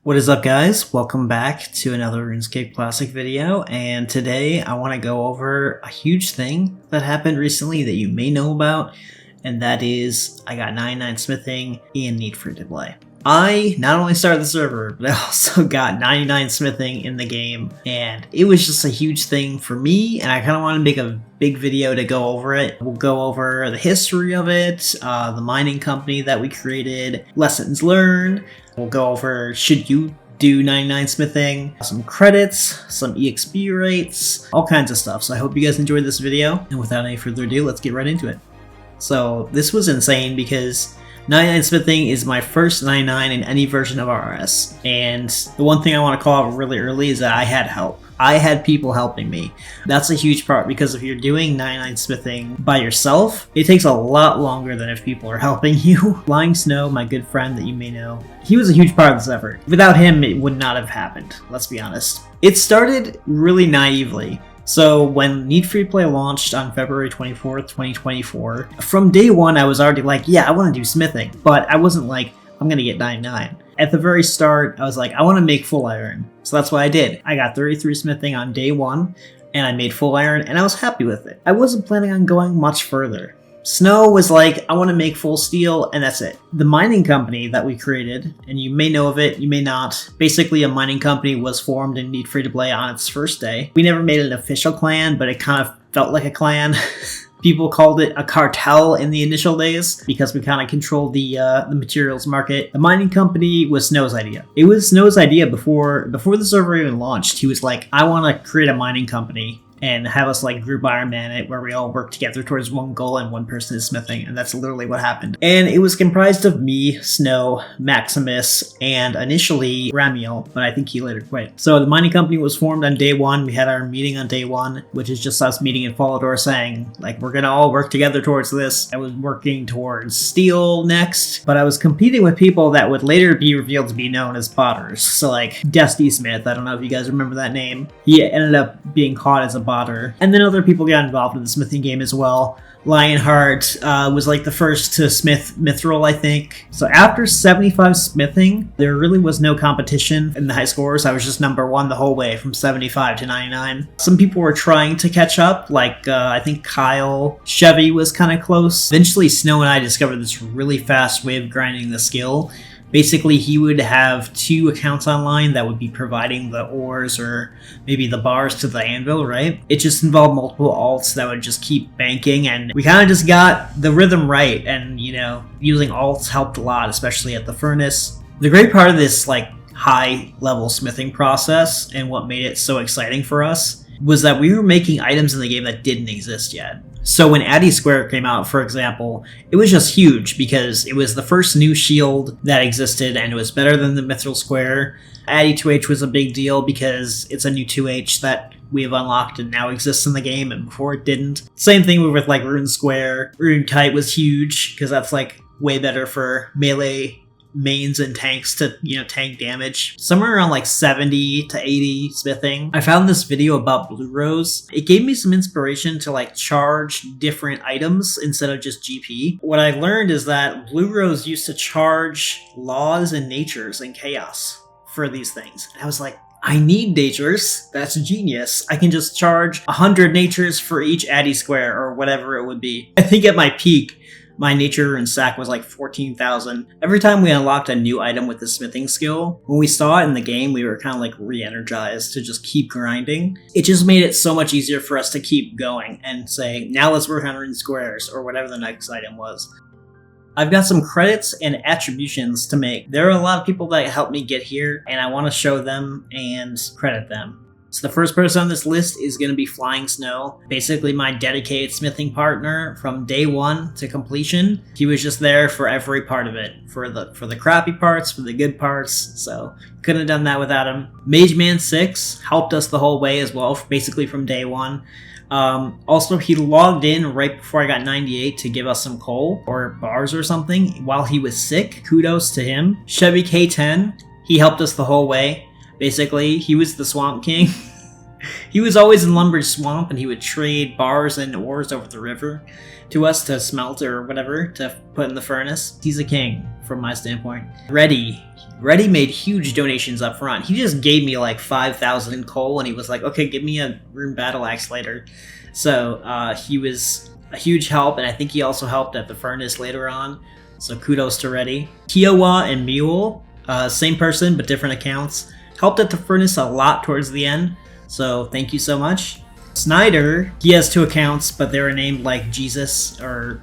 What is up, guys? Welcome back to another Runescape Classic video, and today I want to go over a huge thing that happened recently that you may know about, and that is I got 99 smithing in Neat F2P. I not only started the server, but I also got 99 smithing in the game, and it was just a huge thing for me, and I kind of want to make a big video to go over it. We'll go over the history of it, the mining company that we created, lessons learned. We'll go over should you do 99 smithing, some credits, some EXP rates, all kinds of stuff. So I hope you guys enjoyed this video, and without any further ado, let's get right into it. So this was insane because 99 smithing is my first 99 in any version of RS, and the one thing I want to call out really early is that I had help. I had people helping me. That's a huge part, because if you're doing 99 smithing by yourself, it takes a lot longer than if people are helping you. Flying Snow, my good friend that you may know, he was a huge part of this effort. Without him, it would not have happened, let's be honest. It started really naively. So when Neat F2P launched on February 24th, 2024, from day one I was already like, yeah, I want to do smithing, but I wasn't like, I'm gonna get 99. At the very start, I was like, I want to make full iron. So that's what I did. I got 33 smithing on day one, and I made full iron, and I was happy with it. I wasn't planning on going much further. Snow was like, I want to make full steel, and that's it. The mining company that we created, and you may know of it, you may not. Basically, a mining company was formed in Neat F2P on its first day. We never made it an official clan, but it kind of felt like a clan. People called it a cartel in the initial days because we kind of controlled the materials market. The mining company was Snow's idea. It was Snow's idea before the server even launched. He was like, I want to create a mining company and have us like group Iron Man it, where we all work together towards one goal and one person is smithing, and that's literally what happened. And it was comprised of me, Snow, Maximus, and initially Ramiel, but I think he later quit. So the mining company was formed on day one. We had our meeting on day one, which is just us meeting in Fallador saying, like, we're gonna all work together towards this. I was working towards steel next, but I was competing with people that would later be revealed to be known as botters. So like Dusty Smith, I don't know if you guys remember that name. He ended up being caught as a botter. And then other people got involved in the smithing game as well. Lionheart was like the first to smith mithril, I think. So after 75 smithing, there really was no competition in the high scores. I was just number one the whole way from 75 to 99. Some people were trying to catch up, like I think Kyle, Chevy was kind of close. Eventually Snow and I discovered this really fast way of grinding the skill. Basically, he would have 2 accounts online that would be providing the ores or maybe the bars to the anvil, right? It just involved multiple alts that would just keep banking, and we kind of just got the rhythm right, and, you know, using alts helped a lot, especially at the furnace. The great part of this, like, high-level smithing process, and what made it so exciting for us, was that we were making items in the game that didn't exist yet. So when Addy Square came out, for example, it was just huge because it was the first new shield that existed, and it was better than the Mithril Square. Addy 2H was a big deal because it's a new 2H that we have unlocked and now exists in the game, and before it didn't. Same thing with like Rune Square. Rune Kite was huge because that's like way better for melee mains and tanks to, you know, tank damage. Somewhere around like 70 to 80 smithing. I found this video about Blue Rose. It gave me some inspiration to like charge different items instead of just GP. What I learned is that Blue Rose used to charge laws and natures and chaos for these things. And I was like, I need natures. That's genius. I can just charge 100 natures for each Addy Square or whatever it would be. I think at my peak, my nature and sack was like 14,000. Every time we unlocked a new item with the smithing skill, when we saw it in the game, we were kind of like re-energized to just keep grinding. It just made it so much easier for us to keep going and say, now let's work on rune squares or whatever the next item was. I've got some credits and attributions to make. There are a lot of people that helped me get here, and I want to show them and credit them. So the first person on this list is going to be Flying Snow, basically my dedicated smithing partner from day one to completion. He was just there for every part of it, for the crappy parts, for the good parts, so couldn't have done that without him. Mage Man 6 helped us the whole way as well, basically from day one. Also, he logged in right before I got 98 to give us some coal or bars or something while he was sick. Kudos to him. Chevy K10, he helped us the whole way. Basically, he was the Swamp King. He was always in Lumber's Swamp, and he would trade bars and ores over the river to us to smelt or whatever to put in the furnace. He's a king. from my standpoint. Reddy made huge donations up front. He just gave me like 5,000 coal, and he was like, okay, give me a rune battle axe later. So he was a huge help, and I think he also helped at the furnace later on. So kudos to Reddy. Kiowa and Mule, same person but different accounts, helped at the furnace a lot towards the end. So thank you so much. Snyder, he has 2 accounts, but they were named like Jesus or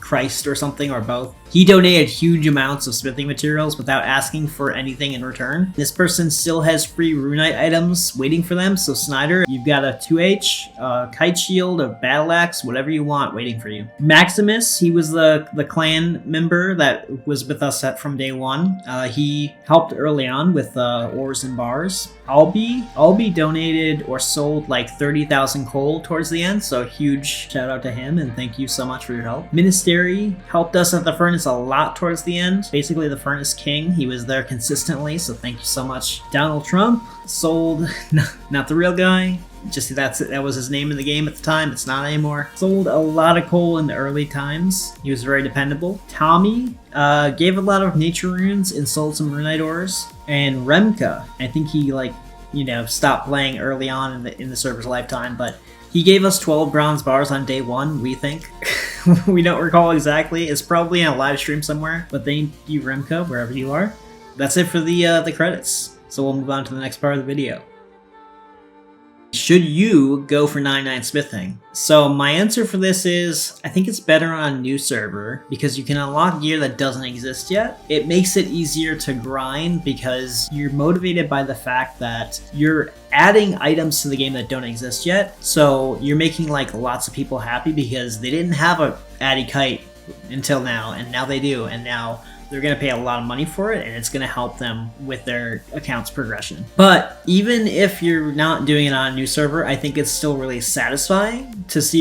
Christ or something, or both. He donated huge amounts of smithing materials without asking for anything in return. This person still has free runite items waiting for them, so Snyder, you've got a 2H, kite shield, a battle axe, whatever you want waiting for you. Maximus, he was the clan member that was with us from day one. He helped early on with ores and bars. Albi donated or sold like 30,000 coal towards the end, so huge shout out to him and thank you so much for your help. Ministeri helped us at the furnace a lot towards the end. Basically the furnace king. He was there consistently, so thank you so much. Donald Trump sold, not the real guy, just that was his name in the game at the time. It's not anymore. Sold a lot of coal in the early times. He was very dependable. Tommy gave a lot of nature runes and sold some runite ores. And Remka, I think he stopped playing early on in the server's lifetime, but he gave us 12 bronze bars on day 1, we think. We don't recall exactly. It's probably in a live stream somewhere, but thank you, Remka, wherever you are. That's it for the credits. So we'll move on to the next part of the video. Should you go for 99 smithing? So my answer for this is, I think it's better on a new server because you can unlock gear that doesn't exist yet. It makes it easier to grind because you're motivated by the fact that you're adding items to the game that don't exist yet. So you're making like lots of people happy because they didn't have a Addy Kite until now, and now they do, and now they're going to pay a lot of money for it, and it's going to help them with their account's progression. But even if you're not doing it on a new server, I think it's still really satisfying to see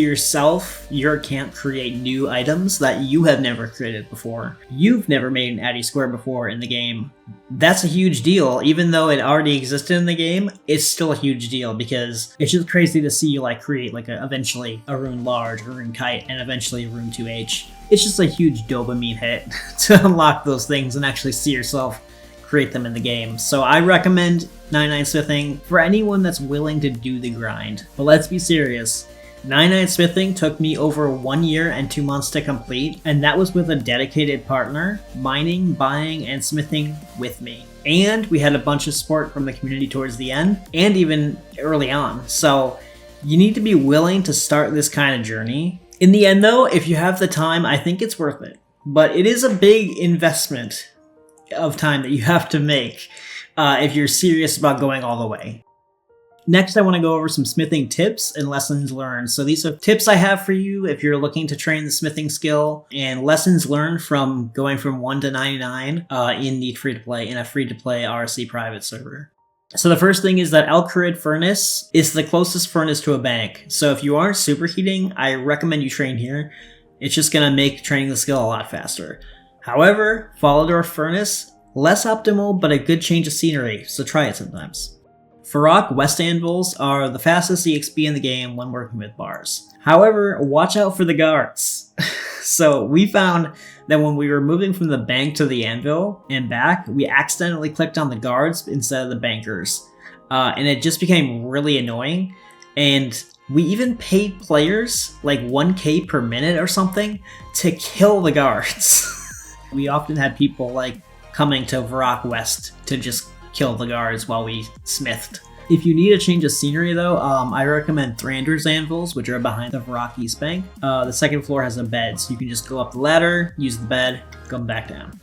your account create new items that you have never created before. You've never made an Addy Square before in the game. That's a huge deal. Even though it already existed in the game, it's still a huge deal because it's just crazy to see you create eventually a rune large, a rune kite, and eventually a rune 2H. It's just a huge dopamine hit to unlock those things and actually see yourself create them in the game. So I recommend 99 smithing for anyone that's willing to do the grind. But let's be serious. 99 smithing took me over 1 year and 2 months to complete, and that was with a dedicated partner, mining, buying, and smithing with me. And we had a bunch of support from the community towards the end, and even early on. So you need to be willing to start this kind of journey. In the end though, if you have the time, I think it's worth it. But it is a big investment of time that you have to make if you're serious about going all the way. Next, I want to go over some smithing tips and lessons learned. So these are tips I have for you if you're looking to train the smithing skill, and lessons learned from going from 1 to 99 in Neat Free-to-Play, in a free-to-play RSC private server. So the first thing is that El Kharid furnace is the closest furnace to a bank. So if you aren't superheating, I recommend you train here. It's just going to make training the skill a lot faster. However, Follow furnace, less optimal, but a good change of scenery, so try it sometimes. Farok West Anvils are the fastest EXP in the game when working with bars. However, watch out for the guards. So we found that when we were moving from the bank to the anvil and back, we accidentally clicked on the guards instead of the bankers. And it just became really annoying. And we even paid players like 1k per minute or something to kill the guards. We often had people coming to Farok West to just kill the guards while we smithed. If you need a change of scenery though, I recommend Thrander's Anvils, which are behind the Farok East Bank. The second floor has a bed, so you can just go up the ladder, use the bed, come back down.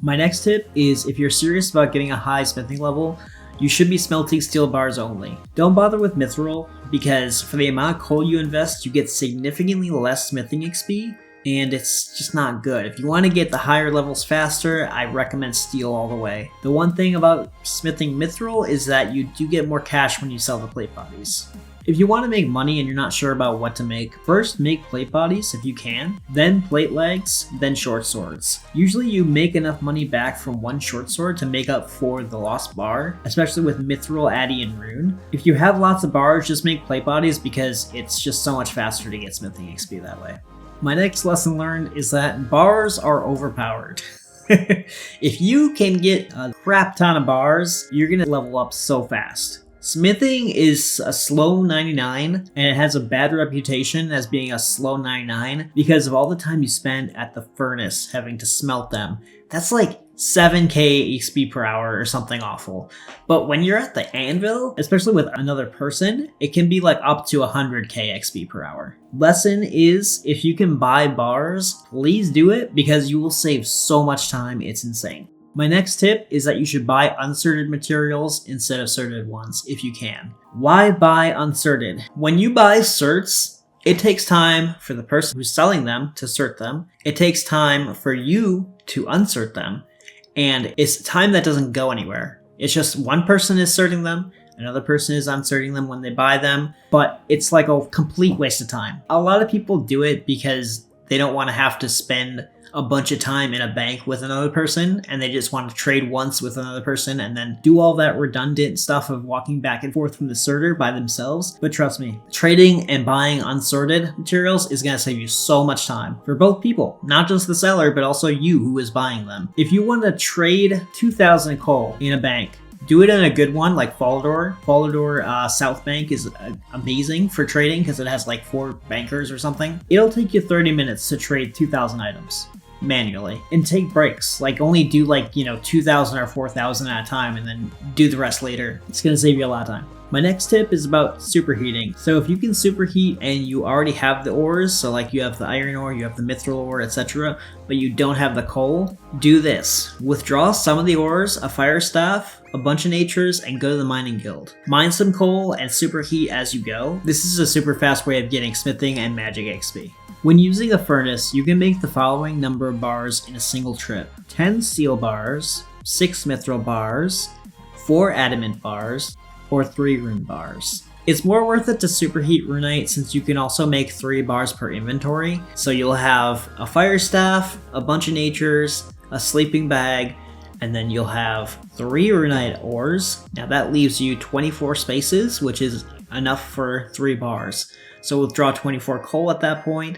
My next tip is if you're serious about getting a high smithing level, you should be smelting steel bars only. Don't bother with mithril, because for the amount of coal you invest, you get significantly less smithing XP, and it's just not good. If you want to get the higher levels faster, I recommend steel all the way. The one thing about smithing mithril is that you do get more cash when you sell the plate bodies. If you want to make money and you're not sure about what to make, first make plate bodies if you can, then plate legs, then short swords. Usually you make enough money back from one short sword to make up for the lost bar, especially with mithril, addy, and rune. If you have lots of bars, just make plate bodies because it's just so much faster to get smithing XP that way. My next lesson learned is that bars are overpowered. If you can get a crap ton of bars, you're gonna level up so fast. Smithing is a slow 99, and it has a bad reputation as being a slow 99 because of all the time you spend at the furnace having to smelt them. That's like 7k XP per hour or something awful. But when you're at the anvil, especially with another person, it can be like up to 100k XP per hour. Lesson is, if you can buy bars, please do it because you will save so much time, it's insane. My next tip is that you should buy uncerted materials instead of certed ones if you can. Why buy uncerted? When you buy certs, it takes time for the person who's selling them to cert them. It takes time for you to uncert them. And it's time that doesn't go anywhere. It's just one person is certing them, another person is uncerting them when they buy them, but it's like a complete waste of time. A lot of people do it because they don't want to have to spend a bunch of time in a bank with another person, and they just want to trade once with another person and then do all that redundant stuff of walking back and forth from the sorter by themselves. But trust me, trading and buying unsorted materials is going to save you so much time for both people, not just the seller, but also you who is buying them. If you want to trade 2,000 coal in a bank, do it in a good one like Falador. Falador South Bank is amazing for trading because it has like 4 bankers or something. It'll take you 30 minutes to trade 2,000 items manually, and take breaks. Like only do like, 2,000 or 4,000 at a time and then do the rest later. It's gonna save you a lot of time. My next tip is about superheating. So if you can superheat and you already have the ores, so like you have the iron ore, you have the mithril ore, etc., but you don't have the coal, do this. Withdraw some of the ores, a fire staff, a bunch of natures, and go to the mining guild. Mine some coal and superheat as you go. This is a super fast way of getting smithing and magic XP. When using a furnace, you can make the following number of bars in a single trip: 10 steel bars, 6 mithril bars, 4 adamant bars, or 3 rune bars. It's more worth it to superheat runite since you can also make 3 bars per inventory. So you'll have a fire staff, a bunch of natures, a sleeping bag, and then you'll have 3 runite ores. Now that leaves you 24 spaces, which is enough for 3 bars. So withdraw 24 coal at that point,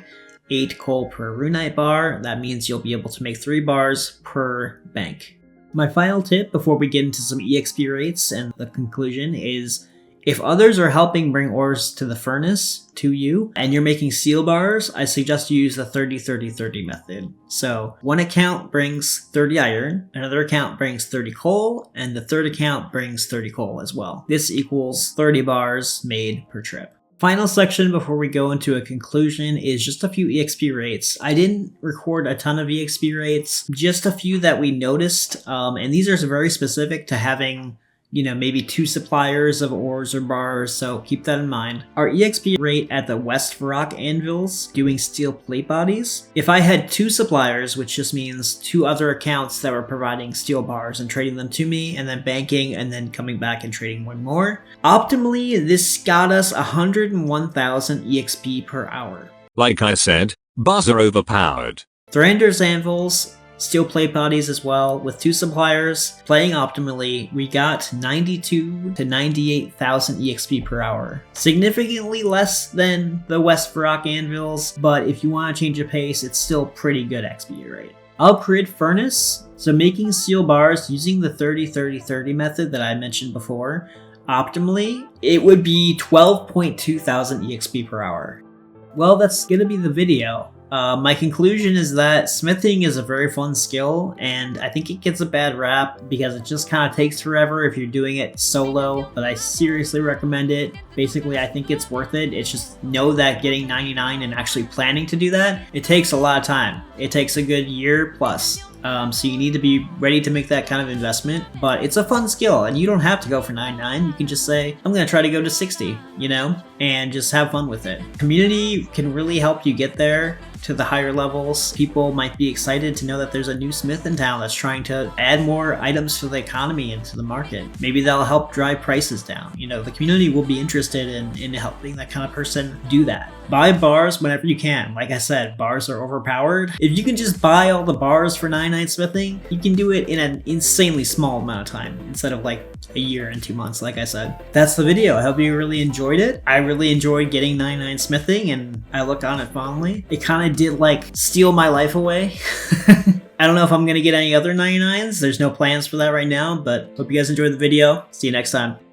8 coal per runite bar. That means you'll be able to make 3 bars per bank. My final tip before we get into some EXP rates and the conclusion is, if others are helping bring ores to the furnace to you and you're making steel bars, I suggest you use the 30-30-30 method. So one account brings 30 iron, another account brings 30 coal, and the third account brings 30 coal as well. This equals 30 bars made per trip. Final section before we go into a conclusion is just a few EXP rates. I didn't record a ton of EXP rates, just a few that we noticed, and these are very specific to having maybe 2 suppliers of ores or bars, so keep that in mind. Our EXP rate at the West Varrock anvils doing steel plate bodies, if I had 2 suppliers, which just means 2 other accounts that were providing steel bars and trading them to me, and then banking, and then coming back and trading one more, optimally this got us 101,000 EXP per hour. Like I said, bars are overpowered. Thrander's anvils, steel plate bodies as well, with 2 suppliers, playing optimally, we got 92 to 98,000 EXP per hour. Significantly less than the West Varrock anvils, but if you want to change the pace, it's still pretty good XP rate. Upgrid furnace, so making steel bars using the 30-30-30 method that I mentioned before, optimally, it would be 12.2 thousand EXP per hour. Well, that's gonna be the video. My conclusion is that smithing is a very fun skill, and I think it gets a bad rap because it just kind of takes forever if you're doing it solo, but I seriously recommend it. Basically, I think it's worth it. It's just know that getting 99 and actually planning to do that, it takes a lot of time. It takes a good year plus. So you need to be ready to make that kind of investment, but it's a fun skill and you don't have to go for 99. You can just say, I'm going to try to go to 60, and just have fun with it. Community can really help you get there to the higher levels. People might be excited to know that there's a new smith in town that's trying to add more items to the economy and to the market. Maybe that'll help drive prices down. The community will be interested in helping that kind of person do that. Buy bars whenever you can. Like I said, bars are overpowered. If you can just buy all the bars for 99 smithing, you can do it in an insanely small amount of time instead of like a year and 2 months, like I said. That's the video. I hope you really enjoyed it. I really enjoyed getting 99 smithing and I look on it fondly. It kind of did like steal my life away. I don't know if I'm going to get any other 99s. There's no plans for that right now, but hope you guys enjoyed the video. See you next time.